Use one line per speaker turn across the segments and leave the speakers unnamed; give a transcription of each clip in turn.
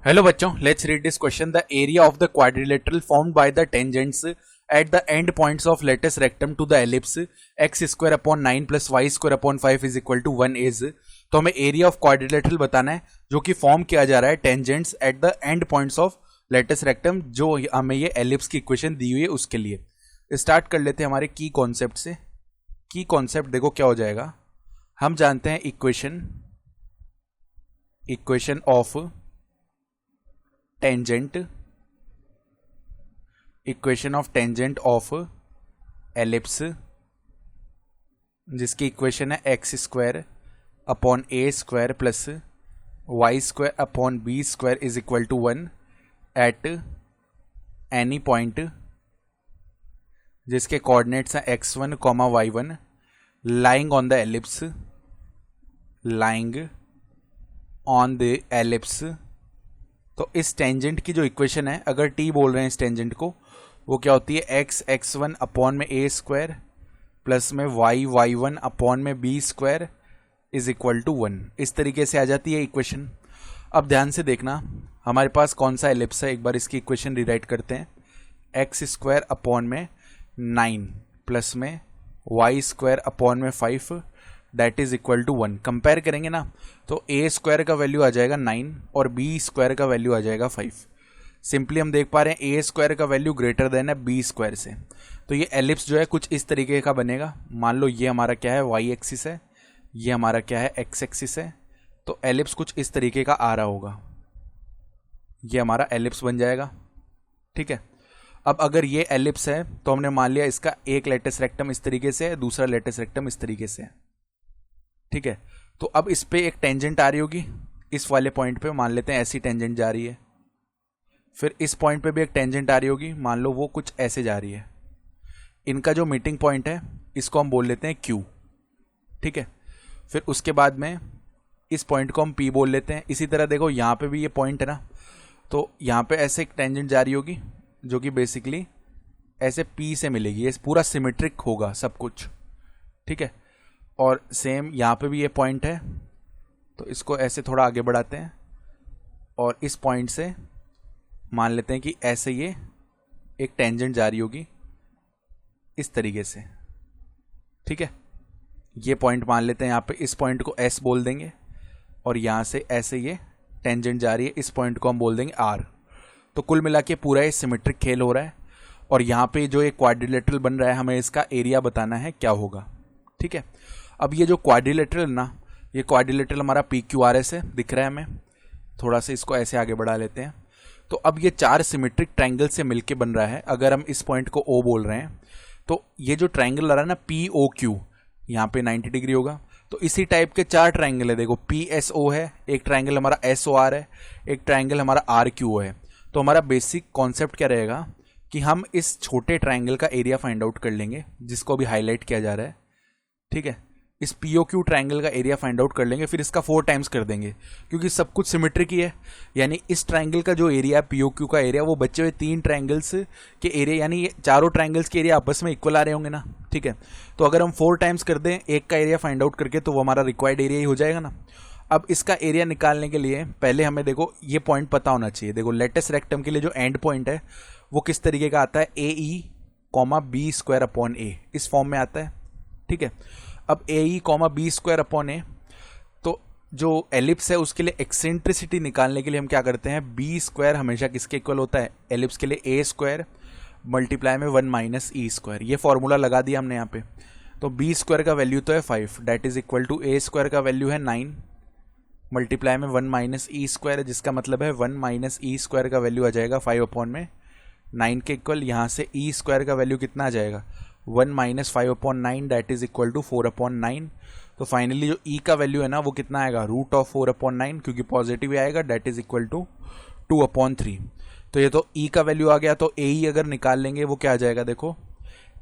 Hello बच्चों, let's read this question. The area of the quadrilateral formed by the tangents at the end points of latus rectum to the ellipse x square upon 9 plus y square upon 5 is equal to 1 is. तो हमें area of quadrilateral बताना है जो कि form किया जा रहा है tangents at the end points of latus rectum, जो हमें ये एलिप्स की इक्वेशन दी हुई है उसके लिए। स्टार्ट कर लेते हैं हमारे की कॉन्सेप्ट से। की कॉन्सेप्ट देखो क्या हो जाएगा। हम जानते हैं equation of tangent, equation of tangent of ellipse, जिसकी इक्वेशन है x square upon a square plus y square upon b square is equal to 1 at any point जिसके कोऑर्डिनेट्स हैं x1 comma y1 lying on the ellipse, lying on the ellipse. तो इस tangent की जो equation है, अगर t बोल रहे हैं इस टेंजेंट को, वो क्या होती है x1 अपॉन में a स्क्वायर प्लस में y1 अपॉन में b square is equal to 1। इस तरीके से आ जाती है इक्वेशन। अब ध्यान से देखना हमारे पास कौन सा एलिप्स है, एक बार इसकी इक्वेशन रिराइट करते हैं। एक्स स्क्वायर अपॉन में 9 प्लस में वाई स्क्वायर अपॉन में 5 that is equal to 1। Compare करेंगे ना तो ए स्क्वायर का वैल्यू आ जाएगा 9 और बी स्क्वायर का वैल्यू आ जाएगा 5। सिंपली हम देख पा रहे हैं ए स्क्वायर का वैल्यू ग्रेटर देन है बी स्क्वायर से। तो ये एलिप्स जो है कुछ इस तरीके का बनेगा। मान लो ये हमारा क्या है, वाई एक्सिस है, ये हमारा क्या है, एक्स एक्सिस है। तो एलिप्स कुछ इस तरीके का आ रहा होगा, ये हमारा एलिप्स बन जाएगा। ठीक है। अब अगर ये एलिप्स है तो हमने मान लिया इसका एक लेटेस्ट रेक्टम इस तरीके से है, दूसरा लेटेस्ट रेक्टम इस तरीके से है। ठीक है। तो अब इस पे एक टेंजेंट आ रही होगी, इस वाले पॉइंट पे मान लेते हैं ऐसी टेंजेंट जा रही है। फिर इस पॉइंट पे भी एक टेंजेंट आ रही होगी, मान लो वो कुछ ऐसे जा रही है। इनका जो मीटिंग पॉइंट है इसको हम बोल लेते हैं Q। ठीक है। फिर उसके बाद में इस पॉइंट को हम P बोल लेते हैं। इसी तरह देखो यहाँ पे भी ये पॉइंट है ना, तो यहाँ पे ऐसे एक टेंजेंट जा रही होगी जो कि बेसिकली ऐसे P से मिलेगी। ये पूरा सिमेट्रिक होगा सब कुछ। ठीक है। और सेम यहाँ पे भी ये पॉइंट है, तो इसको ऐसे थोड़ा आगे बढ़ाते हैं और इस पॉइंट से मान लेते हैं कि ऐसे ये एक टेंजेंट जा रही होगी इस तरीके से। ठीक है। ये पॉइंट मान लेते हैं यहाँ पे, इस पॉइंट को S बोल देंगे और यहाँ से ऐसे ये टेंजेंट जा रही है, इस पॉइंट को हम बोल देंगे R। तो कुल मिला के पूरा ये सिमेट्रिक खेल हो रहा है। और यहाँ पे जो एक क्वाड्रिलेटरल बन रहा है, हमें इसका एरिया बताना है क्या होगा। ठीक है। अब ये जो क्वाड्रिलेटरल ना, ये क्वाड्रिलेटरल हमारा PQRS है, दिख रहा है हमें। थोड़ा सा इसको ऐसे आगे बढ़ा लेते हैं। तो अब ये चार सिमेट्रिक ट्रायंगल से मिलके बन रहा है। अगर हम इस पॉइंट को O बोल रहे हैं तो ये जो ट्रायंगल आ रहा है ना POQ, यहाँ पे 90 डिग्री होगा। तो इसी टाइप के चार ट्रायंगल है। देखो PSO है, एक ट्रायंगल हमारा SOR है, एक ट्रायंगल हमारा RQ है। तो हमारा बेसिक कॉन्सेप्ट क्या रहेगा कि हम इस छोटे ट्रायंगल का एरिया फाइंड आउट कर लेंगे, जिसको अभी हाईलाइट किया जा रहा है। ठीक है। इस POQ ट्रायंगल का एरिया फाइंड आउट कर लेंगे, फिर इसका 4 टाइम्स कर देंगे क्योंकि सब कुछ सिमेट्रिक ही है। यानी इस ट्रायंगल का जो एरिया है POQ का एरिया, वो बचे हुए 3 ट्रायंगल्स के एरिया, यानी ये चारों ट्रायंगल्स के एरिया आपस में इक्वल आ रहे होंगे ना। ठीक है। तो अगर हम 4 टाइम्स कर दें एक का एरिया फाइंड आउट करके, तो वो हमारा रिक्वायर्ड एरिया ही हो जाएगा ना। अब इसका एरिया निकालने के लिए पहले हमें देखो ये पॉइंट पता होना चाहिए। देखो लेटेस्ट रेक्टम के लिए जो एंड पॉइंट है वो किस तरीके का आता है, AE comma B square upon A, इस फॉर्म में आता है। ठीक है। अब AE comma B square upon A, तो जो एलिप्स है उसके लिए एक्सेंट्रिसिटी निकालने के लिए हम क्या करते हैं, बी स्क्वायर हमेशा किसके इक्वल होता है, एलिप्स के लिए A स्क्वायर मल्टीप्लाई में 1 माइनस E स्क्वायर। ये फॉर्मूला लगा दिया हमने यहाँ पे। तो बी स्क्वायर का वैल्यू तो है 5 that is equal to A square का वैल्यू है 9 मल्टीप्लाई में 1 माइनस E स्क्वायर है, जिसका मतलब है 1 माइनस E स्क्वायर का वैल्यू आ जाएगा 5 अपॉन में 9 के इक्वल। यहाँ से E स्क्वायर का वैल्यू कितना आ जाएगा, 1 minus 5 upon 9 that is equal to 4 upon 9। तो फाइनली जो E का वैल्यू है ना वो कितना आएगा, रूट ऑफ 4 अपॉन 9, क्योंकि पॉजिटिव ही आएगा, that is equal to 2 upon 3। तो ये तो E का वैल्यू आ गया। तो AE अगर निकाल लेंगे वो क्या आ जाएगा, देखो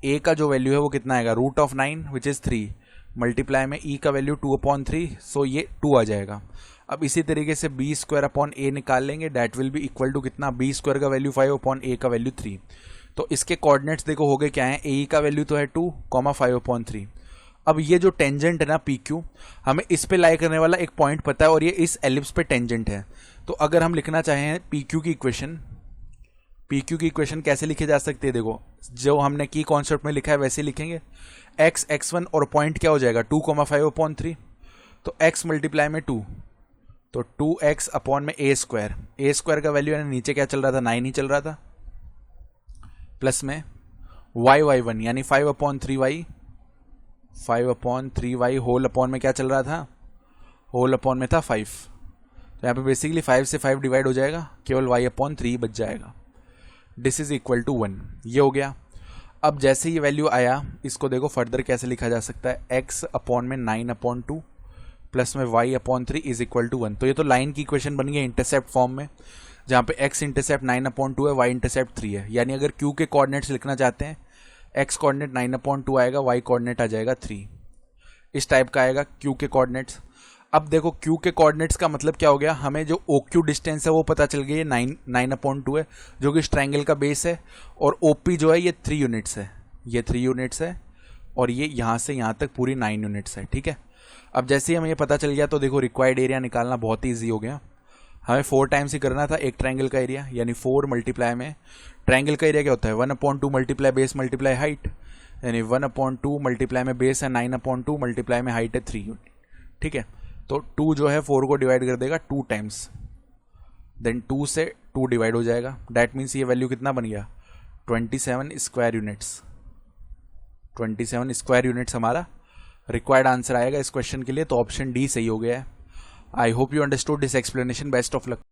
A का जो वैल्यू है वो कितना आएगा, root of 9 which is 3 multiply में E का वैल्यू 2 अपॉन 3, सो ये 2 आ जाएगा। अब इसी तरीके से बी स्क्वायर अपॉन A निकाल लेंगे, that will be equal to कितना, बी स्क्वायर का वैल्यू 5 अपॉन A का वैल्यू 3। तो इसके कोऑर्डिनेट्स देखो हो गए क्या है, AE का वैल्यू तो है 2 कॉमा 5 अपॉन 3। अब ये जो टेंजेंट है ना PQ, हमें इस पे लाई करने वाला एक पॉइंट पता है और ये इस एलिप्स पे टेंजेंट है। तो अगर हम लिखना चाहें पी क्यू की इक्वेशन कैसे लिखे जा सकते हैं, देखो जो हमने की कॉन्सेप्ट में लिखा है वैसे लिखेंगे। एक्स x1 और पॉइंट क्या हो जाएगा 2,5/3, तो x मल्टीप्लाई में 2, तो 2x अपॉन में a स्क्वायर का वैल्यू है नीचे क्या चल रहा था 9 ही चल रहा था, प्लस में y1 यानी 5/3y होल अपॉन में क्या चल रहा था, होल अपॉन में था 5, तो यहाँ पे बेसिकली 5 से 5 डिवाइड हो जाएगा, केवल y/3 बच जाएगा। दिस इज इक्वल टू 1, ये हो गया। अब जैसे ये वैल्यू आया, इसको देखो फर्दर कैसे लिखा जा सकता है, x अपॉन में 9/2 प्लस में y/3 इज इक्वल टू 1। तो ये तो लाइन की इक्वेशन बन गई इंटरसेप्ट फॉर्म में, जहाँ पे x इंटरसेप्ट 9/2 है, y इंटरसेप्ट 3 है। यानी अगर q के कोऑर्डिनेट्स लिखना चाहते हैं, x कोऑर्डिनेट 9/2 आएगा, y कोऑर्डिनेट आ जाएगा 3, इस टाइप का आएगा q के कोऑर्डिनेट्स। अब देखो q के कोऑर्डिनेट्स का मतलब क्या हो गया, हमें जो OQ डिस्टेंस है वो पता चल गई है 9/2 है, जो कि इस ट्रायंगल का बेस है, और OP जो है ये 3 यूनिट्स है, ये 3 यूनिट्स है, और ये यहाँ से यहाँ तक पूरी 9 यूनिट्स है, ठीक है। अब जैसे ही हमें ये पता चल गया तो देखो रिक्वायर्ड एरिया निकालना बहुत ही ईजी हो गया। हमें 4 टाइम्स ही करना था एक ट्रायंगल का एरिया, यानी 4 मल्टीप्लाई में ट्रायंगल का एरिया क्या होता है 1/2 मल्टीप्लाई बेस मल्टीप्लाई हाइट, यानी 1/2 मल्टीप्लाई में बेस है 9/2 मल्टीप्लाई में हाइट है 3 यूनिट, ठीक है। तो 2 जो है 4 को डिवाइड कर देगा 2 टाइम्स, देन 2 से 2 डिवाइड हो जाएगा, दैट मीन्स ये वैल्यू कितना बन गया 27 स्क्वायर यूनिट्स। 27 स्क्वायर यूनिट्स हमारा रिक्वायर्ड आंसर आएगा इस क्वेश्चन के लिए, तो ऑप्शन डी सही हो गया है। I hope you understood this explanation, best of luck.